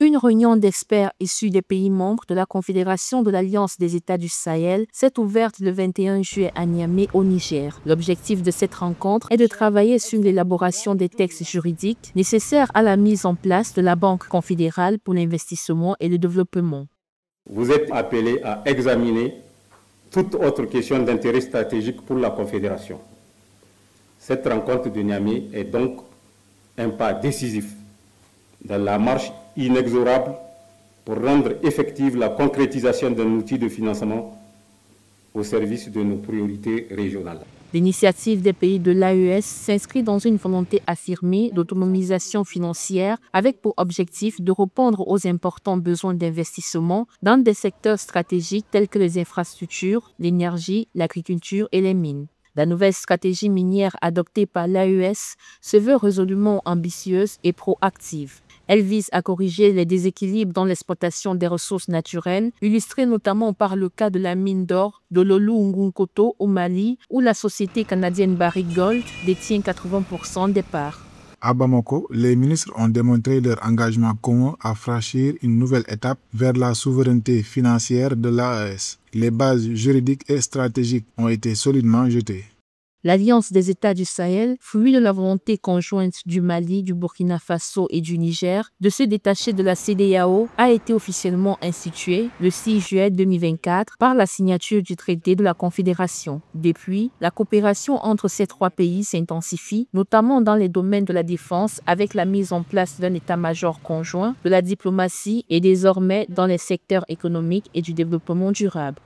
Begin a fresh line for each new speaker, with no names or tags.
Une réunion d'experts issus des pays membres de la Confédération de l'Alliance des États du Sahel s'est ouverte le 21 juillet à Niamey, au Niger. L'objectif de cette rencontre est de travailler sur l'élaboration des textes juridiques nécessaires à la mise en place de la Banque confédérale pour l'investissement et le développement.
Vous êtes appelés à examiner toute autre question d'intérêt stratégique pour la Confédération. Cette rencontre de Niamey est donc un pas décisif dans la marche inexorable pour rendre effective la concrétisation d'un outil de financement au service de nos priorités régionales.
L'initiative des pays de l'AES s'inscrit dans une volonté affirmée d'autonomisation financière avec pour objectif de répondre aux importants besoins d'investissement dans des secteurs stratégiques tels que les infrastructures, l'énergie, l'agriculture et les mines. La nouvelle stratégie minière adoptée par l'AES se veut résolument ambitieuse et proactive. Elle vise à corriger les déséquilibres dans l'exploitation des ressources naturelles, illustrés notamment par le cas de la mine d'or de l'Olou-Ngunkoto au Mali, où la société canadienne Barrick Gold détient 80% des parts.
À Bamako, les ministres ont démontré leur engagement commun à franchir une nouvelle étape vers la souveraineté financière de l'AES. Les bases juridiques et stratégiques ont été solidement jetées.
L'Alliance des États du Sahel, fruit de la volonté conjointe du Mali, du Burkina Faso et du Niger de se détacher de la CEDEAO, a été officiellement instituée le 6 juillet 2024 par la signature du traité de la Confédération. Depuis, la coopération entre ces trois pays s'intensifie, notamment dans les domaines de la défense avec la mise en place d'un état-major conjoint, de la diplomatie et désormais dans les secteurs économiques et du développement durable.